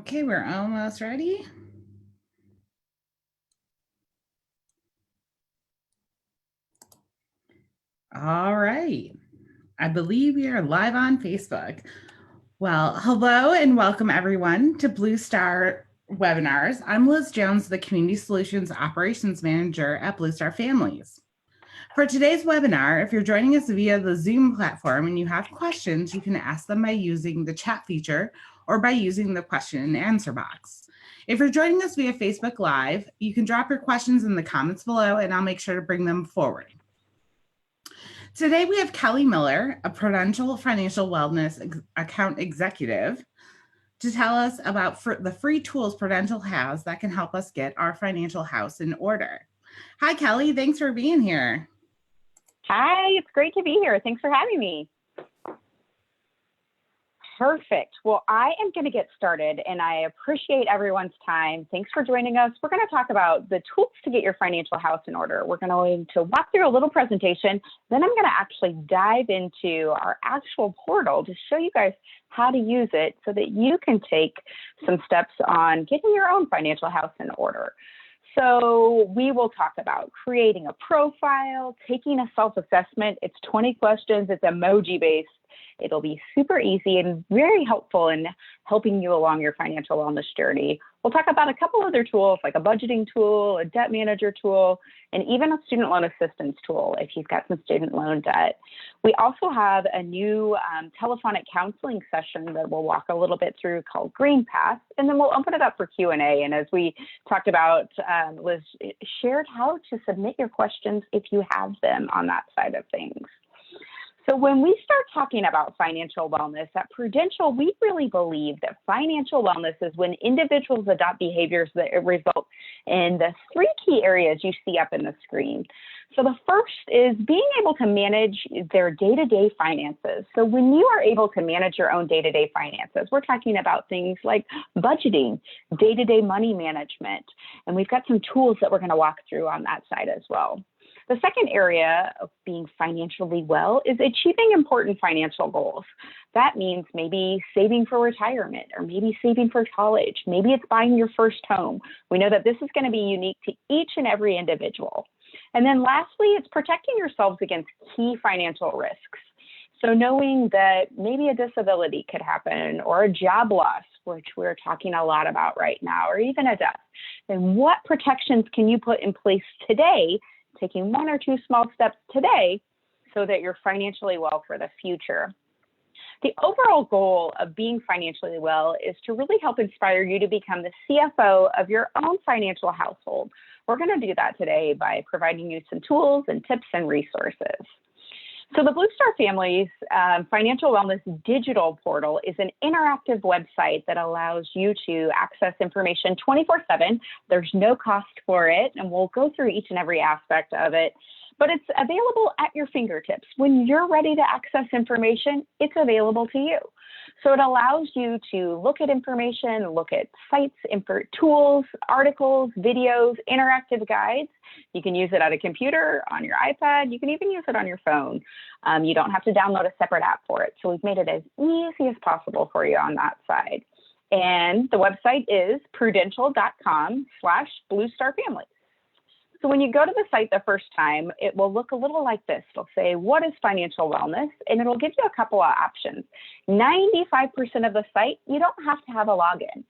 Okay, we're almost ready. All right. I believe we are live on Facebook. Well, hello and welcome everyone to Blue Star Webinars. I'm Liz Jones, the Community Solutions Operations Manager at Blue Star Families. For today's webinar, if you're joining us via the Zoom platform and you have questions, you can ask them by using the chat feature or by using the question and answer box. If you're joining us via Facebook Live, you can drop your questions in the comments below and I'll make sure to bring them forward. Today we have Kelly Miller, a Prudential Financial Wellness Account Executive, to tell us about the free tools Prudential has that can help us get our financial house in order. Hi, Kelly. Thanks for being here. Hi, it's great to be here. Thanks for having me. Perfect. Well, I am going to get started and I appreciate everyone's time. Thanks for joining us. We're going to talk about the tools to get your financial house in order. We're going to walk through a little presentation. Then I'm going to actually dive into our actual portal to show you guys how to use it so that you can take some steps on getting your own financial house in order. So we will talk about creating a profile, taking a self-assessment. It's 20 questions. It's emoji-based. It'll be super easy and very helpful in helping you along your financial wellness journey. We'll talk about a couple other tools like a budgeting tool, a debt manager tool, and even a student loan assistance tool if you've got some student loan debt. We also have a new telephonic counseling session that we'll walk a little bit through called Green Path, and then we'll open it up for Q&A. And as we talked about, Liz shared how to submit your questions if you have them on that side of things. So when we start talking about financial wellness at Prudential, we really believe that financial wellness is when individuals adopt behaviors that result in the three key areas you see up in the screen. So the first is being able to manage their day-to-day finances. So when you are able to manage your own day-to-day finances, we're talking about things like budgeting, day-to-day money management, and we've got some tools that we're going to walk through on that side as well. The second area of being financially well is achieving important financial goals. That means maybe saving for retirement or maybe saving for college. Maybe it's buying your first home. We know that this is going to be unique to each and every individual. And then lastly, it's protecting yourselves against key financial risks. So knowing that maybe a disability could happen or a job loss, which we're talking a lot about right now, or even a death, then what protections can you put in place today, taking one or two small steps today so that you're financially well for the future? The overall goal of being financially well is to really help inspire you to become the CFO of your own financial household. We're going to do that today by providing you some tools and tips and resources. So the Blue Star Families Financial Wellness Digital Portal is an interactive website that allows you to access information 24/7. There's no cost for it, and we'll go through each and every aspect of it. But it's available at your fingertips. When you're ready to access information, it's available to you. So it allows you to look at information, look at sites, tools, articles, videos, interactive guides. You can use it on a computer, on your iPad. You can even use it on your phone. You don't have to download a separate app for it. So we've made it as easy as possible for you on that side. And the website is prudential.com/bluestarfamily. So when you go to the site the first time, it will look a little like this. It'll say, what is financial wellness? And it'll give you a couple of options. 95% of the site, you don't have to have a login.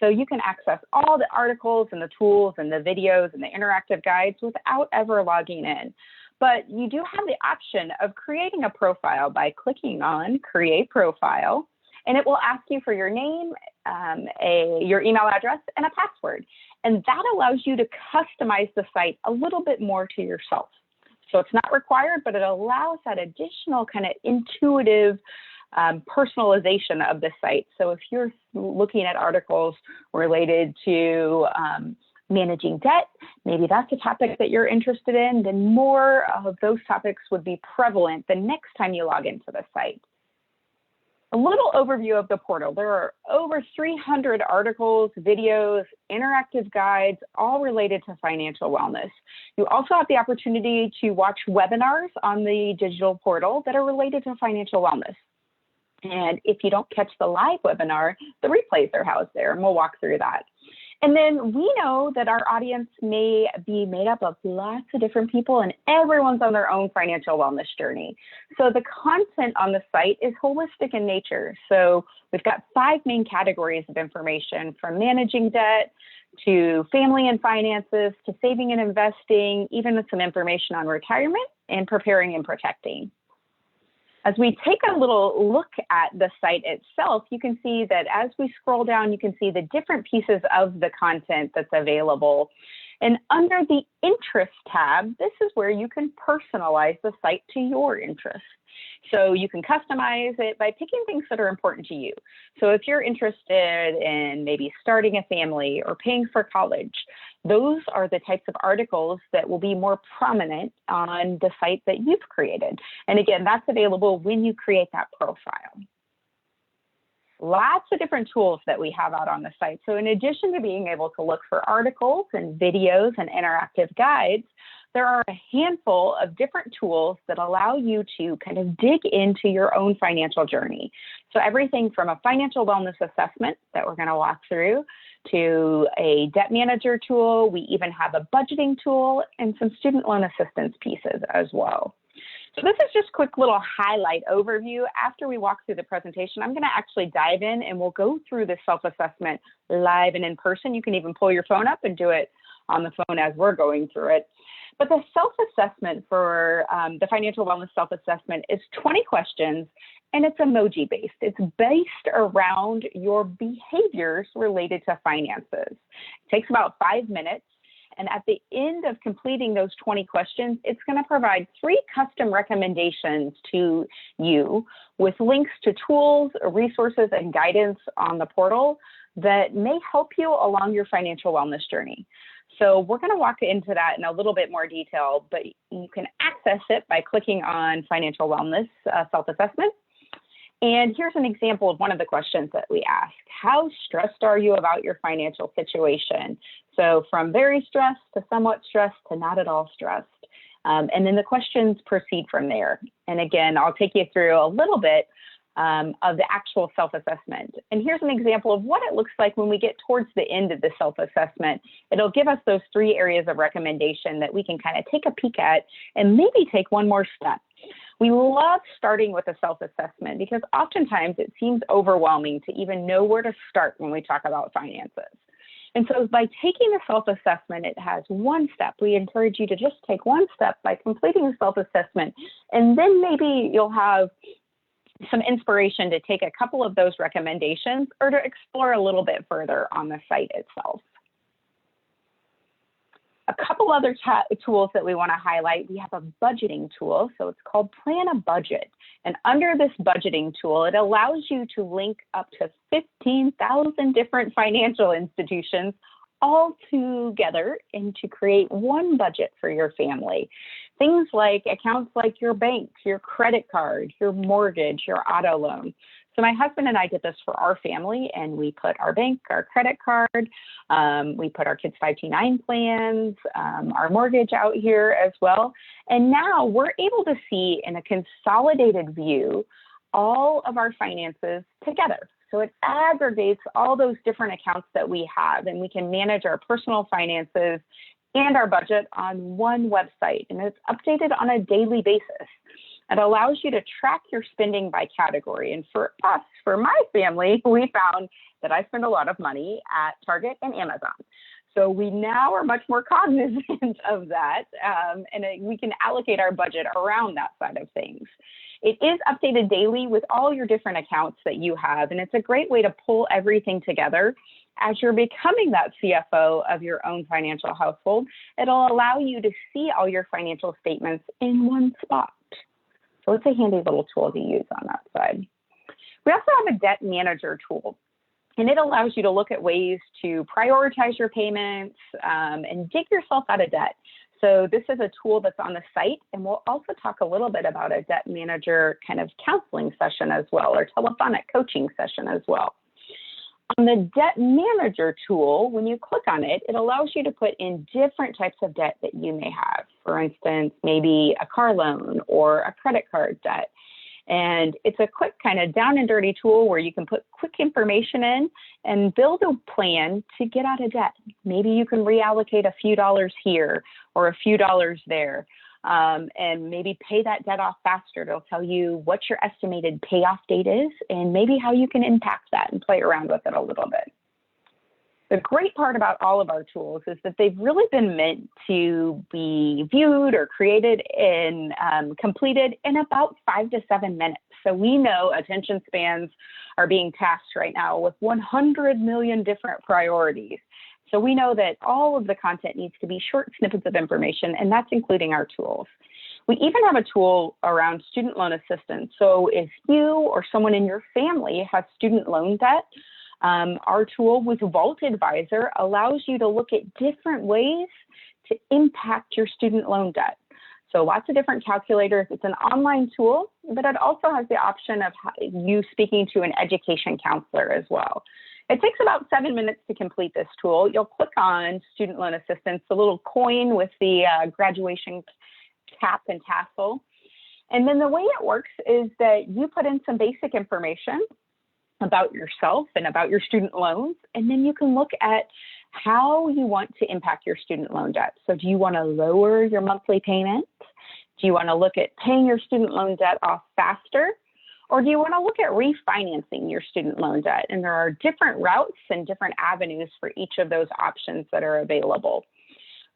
So you can access all the articles and the tools and the videos and the interactive guides without ever logging in. But you do have the option of creating a profile by clicking on Create Profile. And it will ask you for your name, your email address, and a password. And that allows you to customize the site a little bit more to yourself. So it's not required, but it allows that additional kind of intuitive personalization of the site. So if you're looking at articles related to managing debt, maybe that's a topic that you're interested in, then more of those topics would be prevalent the next time you log into the site. A little overview of the portal. There are over 300 articles, videos, interactive guides, all related to financial wellness. You also have the opportunity to watch webinars on the digital portal that are related to financial wellness. And if you don't catch the live webinar, the replays are housed there, and we'll walk through that. And then we know that our audience may be made up of lots of different people, and everyone's on their own financial wellness journey. So the content on the site is holistic in nature. So we've got 5 main categories of information, from managing debt to family and finances to saving and investing, even with some information on retirement and preparing and protecting. As we take a little look at the site itself, you can see that as we scroll down, you can see the different pieces of the content that's available. And under the interest tab, this is where you can personalize the site to your interests. So you can customize it by picking things that are important to you. So if you're interested in maybe starting a family or paying for college, those are the types of articles that will be more prominent on the site that you've created. And again, that's available when you create that profile. Lots of different tools that we have out on the site. So in addition to being able to look for articles and videos and interactive guides, there are a handful of different tools that allow you to kind of dig into your own financial journey. So everything from a financial wellness assessment that we're going to walk through to a debt manager tool. We even have a budgeting tool and some student loan assistance pieces as well. So this is just a quick little highlight overview. After we walk through the presentation, I'm going to actually dive in and we'll go through the self-assessment live and in person. You can even pull your phone up and do it on the phone as we're going through it. But the self-assessment for the financial wellness self-assessment is 20 questions, and it's emoji based. It's based around your behaviors related to finances. It takes about 5 minutes. And at the end of completing those 20 questions, it's going to provide 3 custom recommendations to you with links to tools, resources, and guidance on the portal that may help you along your financial wellness journey. So we're going to walk into that in a little bit more detail, but you can access it by clicking on financial wellness self-assessment. And here's an example of one of the questions that we ask. How stressed are you about your financial situation? So from very stressed to somewhat stressed to not at all stressed. And then the questions proceed from there. And again, I'll take you through a little bit of the actual self-assessment. And here's an example of what it looks like when we get towards the end of the self-assessment. It'll give us those 3 areas of recommendation that we can kind of take a peek at and maybe take one more step. We love starting with a self-assessment because oftentimes it seems overwhelming to even know where to start when we talk about finances. And so by taking the self-assessment, it has one step. We encourage you to just take one step by completing the self-assessment, and then maybe you'll have some inspiration to take a couple of those recommendations or to explore a little bit further on the site itself. A couple other tools that we want to highlight, we have a budgeting tool. So it's called Plan a Budget. And under this budgeting tool, it allows you to link up to 15,000 different financial institutions all together and to create one budget for your family. Things like accounts like your bank, your credit card, your mortgage, your auto loan. So my husband and I did this for our family, and we put our bank, our credit card, we put our kids' 529 plans, our mortgage out here as well. And now we're able to see in a consolidated view all of our finances together. So it aggregates all those different accounts that we have, and we can manage our personal finances and our budget on one website, and it's updated on a daily basis. It allows you to track your spending by category. And for us, for my family, we found that I spend a lot of money at Target and Amazon. So we now are much more cognizant of that, and we can allocate our budget around that side of things. It is updated daily with all your different accounts that you have, and it's a great way to pull everything together. As you're becoming that CFO of your own financial household, it'll allow you to see all your financial statements in one spot. So it's a handy little tool to use on that side. We also have a debt manager tool, and it allows you to look at ways to prioritize your payments and dig yourself out of debt. So this is a tool that's on the site, and we'll also talk a little bit about a debt manager kind of counseling session as well, or telephonic coaching session as well. On the debt manager tool, when you click on it, it allows you to put in different types of debt that you may have. For instance, maybe a car loan or a credit card debt. And it's a quick kind of down and dirty tool where you can put quick information in and build a plan to get out of debt. Maybe you can reallocate a few dollars here or a few dollars there, and maybe pay that debt off faster. It'll tell you what your estimated payoff date is and maybe how you can impact that and play around with it a little bit. The great part about all of our tools is that they've really been meant to be viewed or created and completed in about 5 to 7 minutes. So we know attention spans are being tasked right now with 100 million different priorities. So we know that all of the content needs to be short snippets of information, and that's including our tools. We even have a tool around student loan assistance. So if you or someone in your family has student loan debt, our tool with Vault Advisor allows you to look at different ways to impact your student loan debt. So lots of different calculators. It's an online tool, but it also has the option of you speaking to an education counselor as well. It takes about 7 minutes to complete this tool. You'll click on student loan assistance, the little coin with the graduation cap and tassel. And then the way it works is that you put in some basic information about yourself and about your student loans, and then you can look at how you want to impact your student loan debt. So do you want to lower your monthly payment? Do you want to look at paying your student loan debt off faster? Or do you want to look at refinancing your student loan debt? And there are different routes and different avenues for each of those options that are available.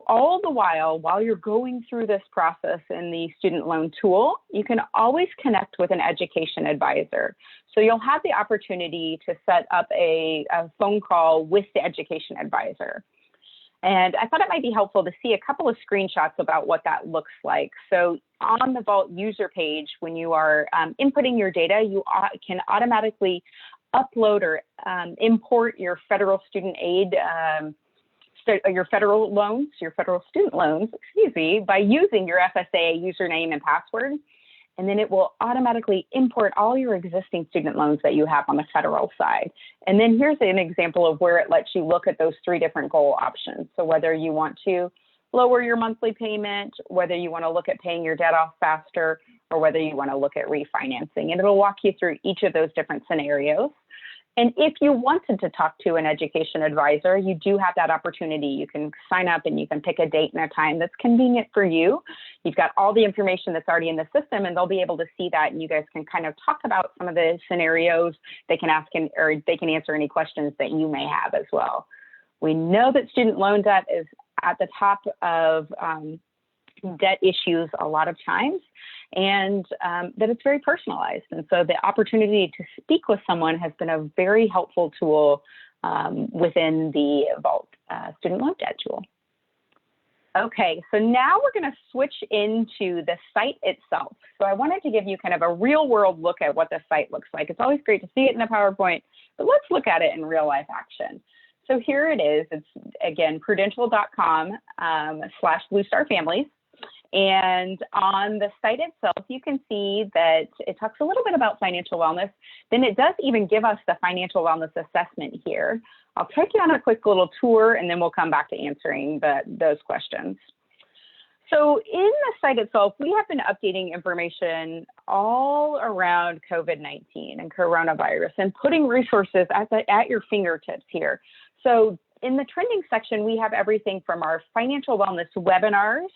All the while you're going through this process in the student loan tool, you can always connect with an education advisor. So you'll have the opportunity to set up a phone call with the education advisor. And I thought it might be helpful to see a couple of screenshots about what that looks like. So on the Vault user page, when you are inputting your data, you can automatically upload or import your federal student aid, your federal loans, your federal student loans, by using your FSA username and password. And then it will automatically import all your existing student loans that you have on the federal side. And then here's an example of where it lets you look at those 3 different goal options. So whether you want to lower your monthly payment, whether you want to look at paying your debt off faster, or whether you want to look at refinancing. And it'll walk you through each of those different scenarios. And if you wanted to talk to an education advisor, you do have that opportunity. You can sign up and you can pick a date and a time that's convenient for you. You've got all the information that's already in the system, and they'll be able to see that, and you guys can kind of talk about some of the scenarios. They can ask or they can answer any questions that you may have as well. We know that student loan debt is at the top of debt issues a lot of times, and that it's very personalized. And so the opportunity to speak with someone has been a very helpful tool within the Vault student loan debt tool. Okay, so now we're going to switch into the site itself. So I wanted to give you kind of a real world look at what the site looks like. It's always great to see it in a PowerPoint, but let's look at it in real life action. So here it is. It's, again, prudential.com /Blue Star Families. And on the site itself, you can see that it talks a little bit about financial wellness. Then it does even give us the financial wellness assessment here. I'll take you on a quick little tour, and then we'll come back to answering those questions. So in the site itself, we have been updating information all around COVID-19 and coronavirus and putting resources at your fingertips here. So in the trending section, we have everything from our financial wellness webinars,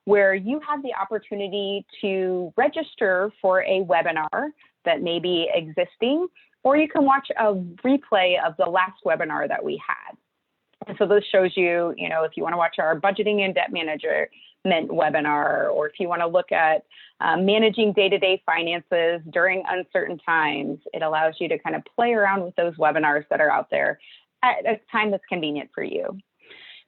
where you have the opportunity to register for a webinar that may be existing, or you can watch a replay of the last webinar that we had. And so this shows you, if you want to watch our budgeting and debt management webinar, or if you want to look at managing day-to-day finances during uncertain times, it allows you to kind of play around with those webinars that are out there at a time that's convenient for you.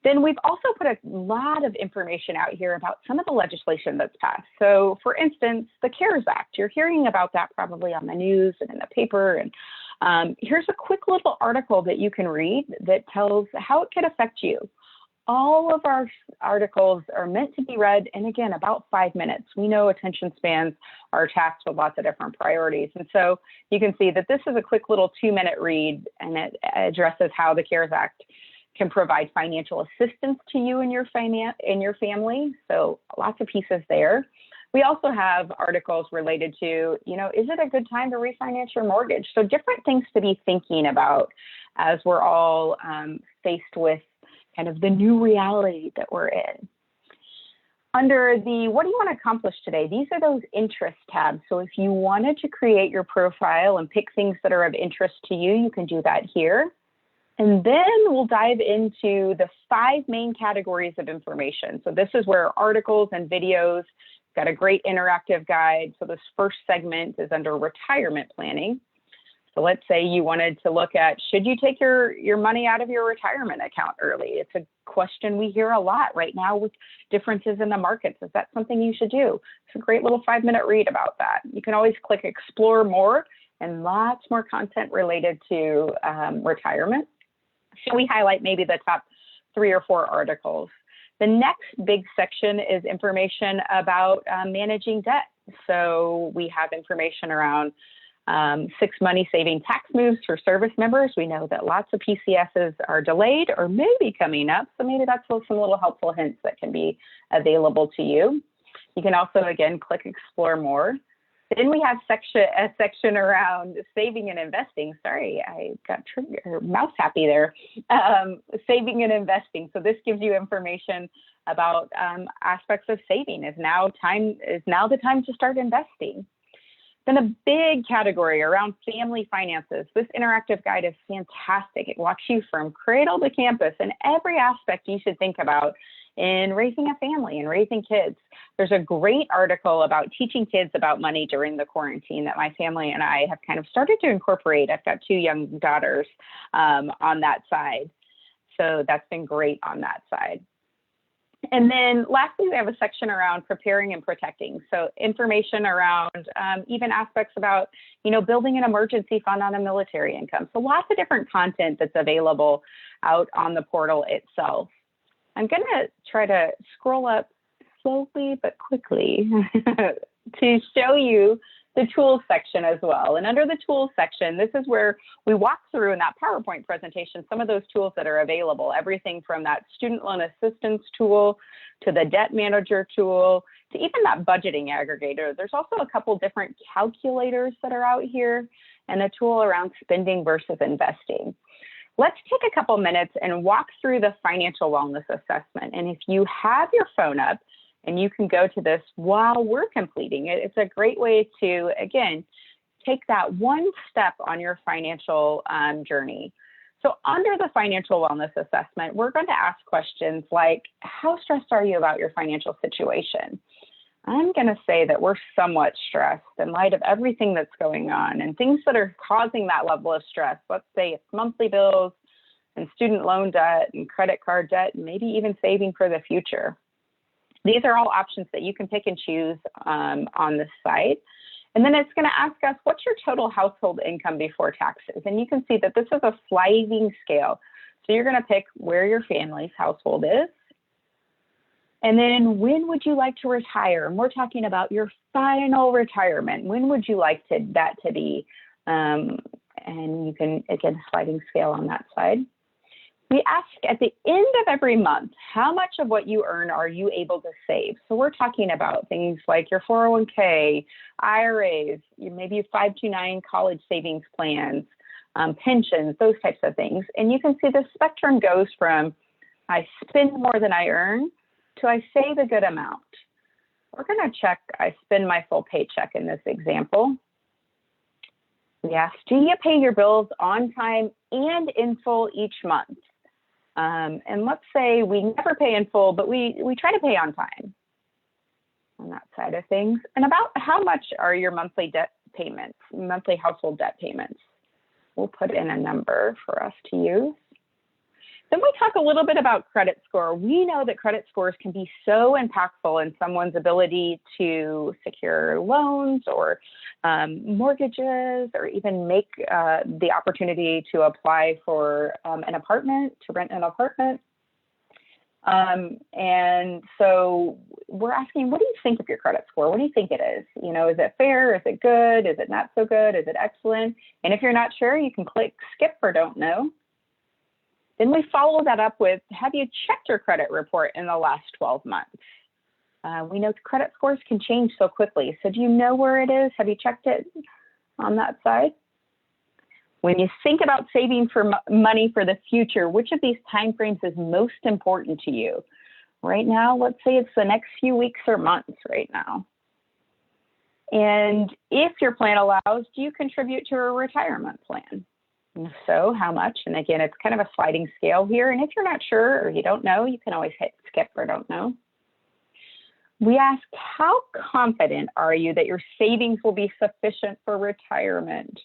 Then we've also put a lot of information out here about some of the legislation that's passed. So for instance, the CARES Act, you're hearing about that probably on the news and in the paper. And here's a quick little article that you can read that tells how it could affect you. All of our articles are meant to be read in, again, about 5 minutes. We know attention spans are tasked with lots of different priorities. And so you can see that this is a quick little 2-minute read, and it addresses how the CARES Act can provide financial assistance to you and your family. So lots of pieces there. We also have articles related to, is it a good time to refinance your mortgage? So different things to be thinking about as we're all faced with kind of the new reality that we're in. Under the what do you want to accomplish today? These are those interest tabs. So if you wanted to create your profile and pick things that are of interest to you, you can do that here. And then we'll dive into the 5 main categories of information. So this is where articles and videos, got a great interactive guide. So this first segment is under retirement planning. So let's say you wanted to look at, should you take your money out of your retirement account early? It's a question we hear a lot right now with differences in the markets. Is that something you should do? It's a great little 5-minute read about that. You can always click explore more and lots more content related to retirement. So we highlight maybe the top 3 or 4 articles. The next big section is information about managing debt. So we have information around 6 money saving tax moves for service members. We know that lots of PCSs are delayed or maybe coming up. So maybe that's some little helpful hints that can be available to you. You can also, again, click explore more. Then we have a section around saving and investing. Sorry, I got mouse happy there. Saving and investing. So this gives you information about aspects of saving. Is now the time to start investing? Then a big category around family finances. This interactive guide is fantastic. It walks you from cradle to campus and every aspect you should think about in raising a family and raising kids. There's a great article about teaching kids about money during the quarantine that my family and I have kind of started to incorporate. I've got 2 young daughters on that side. So that's been great on that side. And then lastly, we have a section around preparing and protecting. So information around even aspects about, building an emergency fund on a military income. So lots of different content that's available out on the portal itself. I'm going to try to scroll up slowly but quickly to show you the tools section as well. And under the tools section, this is where we walk through in that PowerPoint presentation some of those tools that are available, everything from that student loan assistance tool to the debt manager tool to even that budgeting aggregator. There's also a couple different calculators that are out here and a tool around spending versus investing. Let's take a couple minutes and walk through the financial wellness assessment. And if you have your phone up and you can go to this while we're completing it, it's a great way to, again, take that one step on your financial journey. So under the financial wellness assessment, we're going to ask questions like, how stressed are you about your financial situation? I'm going to say that we're somewhat stressed in light of everything that's going on and things that are causing that level of stress. Let's say it's monthly bills and student loan debt and credit card debt, and maybe even saving for the future. These are all options that you can pick and choose on this site. And then it's going to ask us, what's your total household income before taxes? And you can see that this is a sliding scale. So you're going to pick where your family's household is. And then when would you like to retire? And we're talking about your final retirement. When would you like that to be? And you can, again, sliding scale on that side. We ask at the end of every month, how much of what you earn are you able to save? So we're talking about things like your 401k, IRAs, maybe 529 college savings plans, pensions, those types of things. And you can see the spectrum goes from I spend more than I earn to I save a good amount. We're going to check I spend my full paycheck in this example. We ask, do you pay your bills on time and in full each month? And let's say we never pay in full, but we try to pay on time on that side of things. And about how much are your monthly debt payments, monthly household debt payments? We'll put in a number for us to use. Then we talk a little bit about credit score. We know that credit scores can be so impactful in someone's ability to secure loans or mortgages, or even make the opportunity to apply for an apartment, to rent an apartment. And so we're asking, what do you think of your credit score? What do you think it is? Is it fair? Is it good? Is it not so good? Is it excellent? And if you're not sure, you can click skip or don't know. Then we follow that up with, have you checked your credit report in the last 12 months? We know credit scores can change so quickly. So do you know where it is? Have you checked it on that side? When you think about saving for money for the future, which of these timeframes is most important to you? Right now, let's say it's the next few weeks or months right now. And if your plan allows, do you contribute to a retirement plan? If so, how much? And again, it's kind of a sliding scale here. And if you're not sure or you don't know, you can always hit skip or don't know. We ask, how confident are you that your savings will be sufficient for retirement?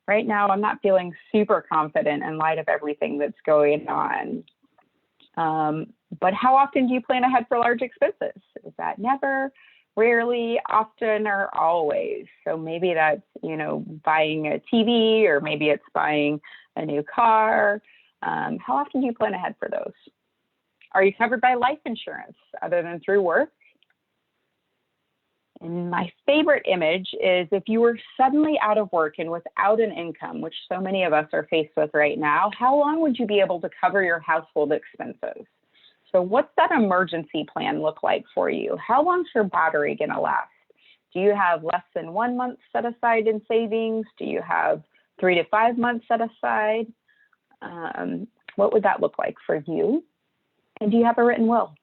Right now, I'm not feeling super confident in light of everything that's going on. But how often do you plan ahead for large expenses? Is that never, rarely, often, or always? So maybe that's, buying a TV, or maybe it's buying a new car. How often do you plan ahead for those? Are you covered by life insurance other than through work? And my favorite image is if you were suddenly out of work and without an income, which so many of us are faced with right now, how long would you be able to cover your household expenses? So what's that emergency plan look like for you? How long's your battery going to last? Do you have less than 1 month set aside in savings? Do you have 3 to 5 months set aside? What would that look like for you? And do you have a written will?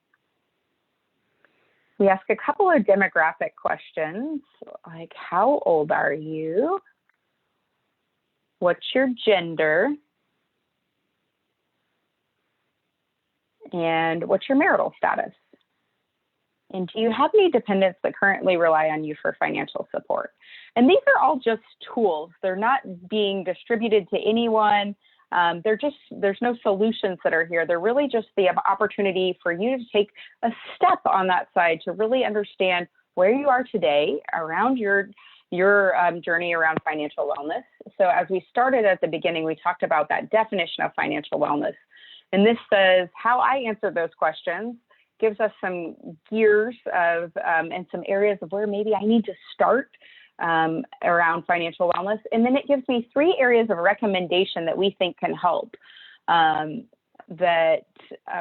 We ask a couple of demographic questions, like how old are you? What's your gender? And what's your marital status? And do you have any dependents that currently rely on you for financial support? And these are all just tools. They're not being distributed to anyone. There's no solutions that are here. They're really just the opportunity for you to take a step on that side to really understand where you are today around your journey around financial wellness. So as we started at the beginning, we talked about that definition of financial wellness. And this says how I answer those questions gives us some gears of and some areas of where maybe I need to start around financial wellness. And then it gives me 3 areas of recommendation that we think can help that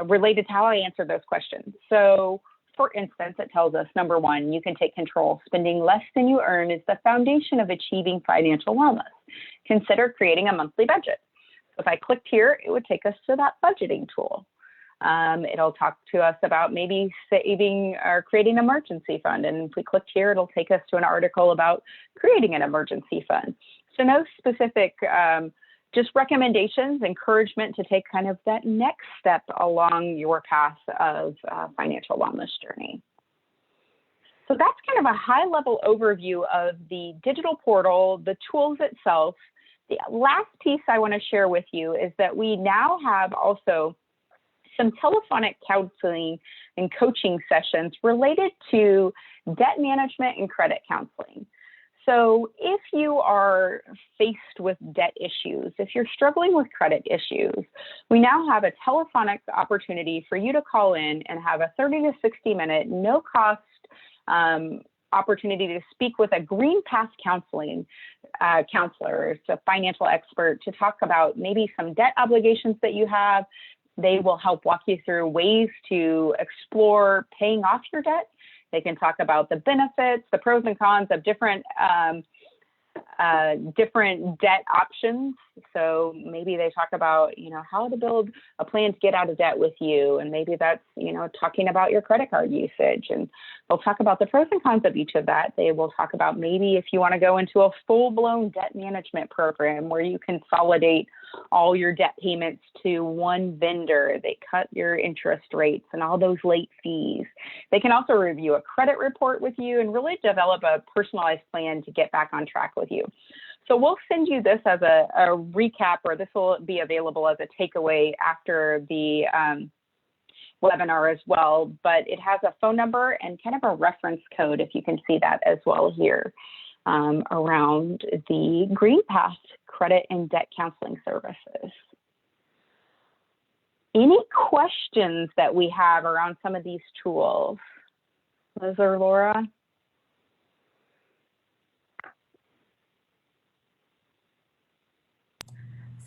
related to how I answer those questions. So for instance, it tells us, number 1, you can take control. Spending less than you earn is the foundation of achieving financial wellness. Consider creating a monthly budget. So if I clicked here, it would take us to that budgeting tool. It'll talk to us about maybe saving or creating an emergency fund. And if we click here, it'll take us to an article about creating an emergency fund. So no specific, just recommendations, encouragement to take kind of that next step along your path of financial wellness journey. So that's kind of a high-level overview of the digital portal, the tools itself. The last piece I want to share with you is that we now have also some telephonic counseling and coaching sessions related to debt management and credit counseling. So if you are faced with debt issues, if you're struggling with credit issues, we now have a telephonic opportunity for you to call in and have a 30 to 60 minute, no cost opportunity to speak with a Green Path counseling counselor, so a financial expert, to talk about maybe some debt obligations that you have. They will help walk you through ways to explore paying off your debt. They can talk about the benefits, the pros and cons of different debt options. So maybe they talk about, how to build a plan to get out of debt with you. And maybe that's, talking about your credit card usage. And they'll talk about the pros and cons of each of that. They will talk about maybe if you want to go into a full-blown debt management program where you consolidate all your debt payments to one vendor. They cut your interest rates and all those late fees. They can also review a credit report with you and really develop a personalized plan to get back on track with you. So we'll send you this as a recap, or this will be available as a takeaway after the webinar as well, but it has a phone number and kind of a reference code, if you can see that as well here, around the Green Path credit and debt counseling services. Any questions that we have around some of these tools? Liz or Laura?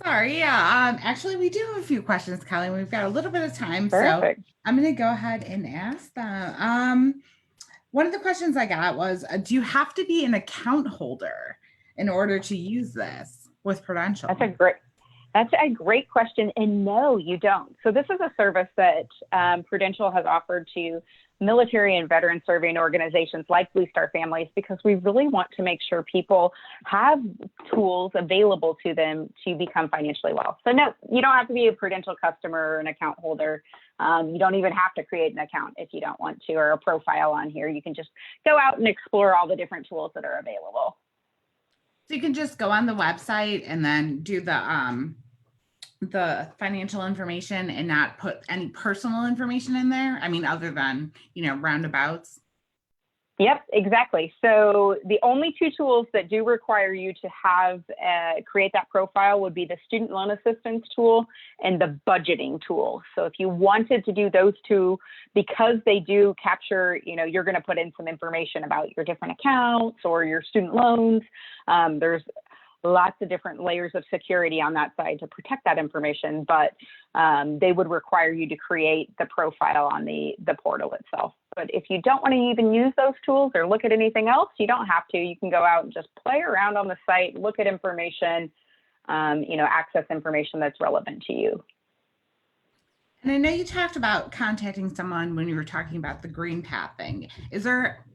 Sorry, yeah. Actually, we do have a few questions, Kelly. We've got a little bit of time, Perfect. so I'm going to go ahead and ask them. One of the questions I got was, do you have to be an account holder in order to use this with That's Prudential? a great That's a great question. And no, you don't. So this is a service that Prudential has offered to military and veteran serving organizations like Blue Star Families, because we really want to make sure people have tools available to them to become financially well. So no, you don't have to be a Prudential customer or an account holder. You don't even have to create an account if you don't want to, or a profile on here. You can just go out and explore all the different tools that are available. So you can just go on the website and then do the financial information and not put any personal information in there. I mean, other than, roundabouts. Yep, exactly. So the only two tools that do require you to have create that profile would be the student loan assistance tool and the budgeting tool. So if you wanted to do those two, because they do capture, you're going to put in some information about your different accounts or your student loans. There's lots of different layers of security on that side to protect that information, but they would require you to create the profile on the portal itself. But if you don't want to even use those tools or look at anything else, you don't have to. You can go out and just play around on the site, look at information, access information that's relevant to you. And I know you talked about contacting someone when you were talking about the Green Path thing. Is there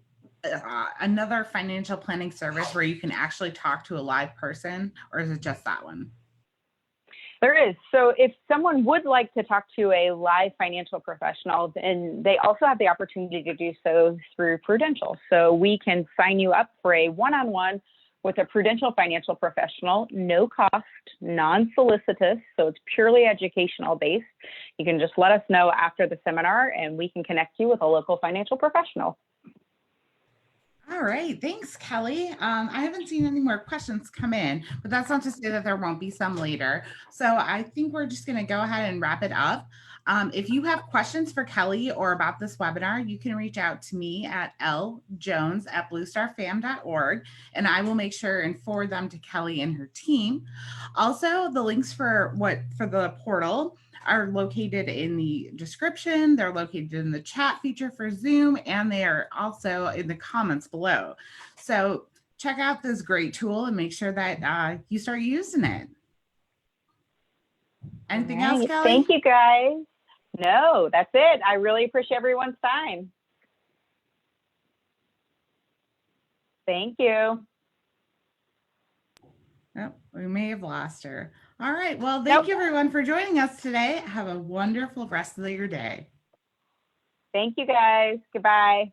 another financial planning service where you can actually talk to a live person, or is it just that one? There is. So if someone would like to talk to a live financial professional, then they also have the opportunity to do so through Prudential. So we can sign you up for a one-on-one with a Prudential financial professional, no cost, non-solicitous. So it's purely educational based. You can just let us know after the seminar and we can connect you with a local financial professional. All right. Thanks, Kelly. I haven't seen any more questions come in, but that's not to say that there won't be some later. So I think we're just going to go ahead and wrap it up. If you have questions for Kelly or about this webinar, you can reach out to me at ljones@bluestarfam.org, and I will make sure and forward them to Kelly and her team. Also, the links for the portal are located in the description. They're located in the chat feature for Zoom, and they are also in the comments below. So check out this great tool and make sure that you start using it. Anything else, Kelly? Thank you, guys. No, that's it. I really appreciate everyone's time. Thank you. Oh, we may have lost her. All right. Well, thank you everyone for joining us today. Have a wonderful rest of your day. Thank you, guys. Goodbye.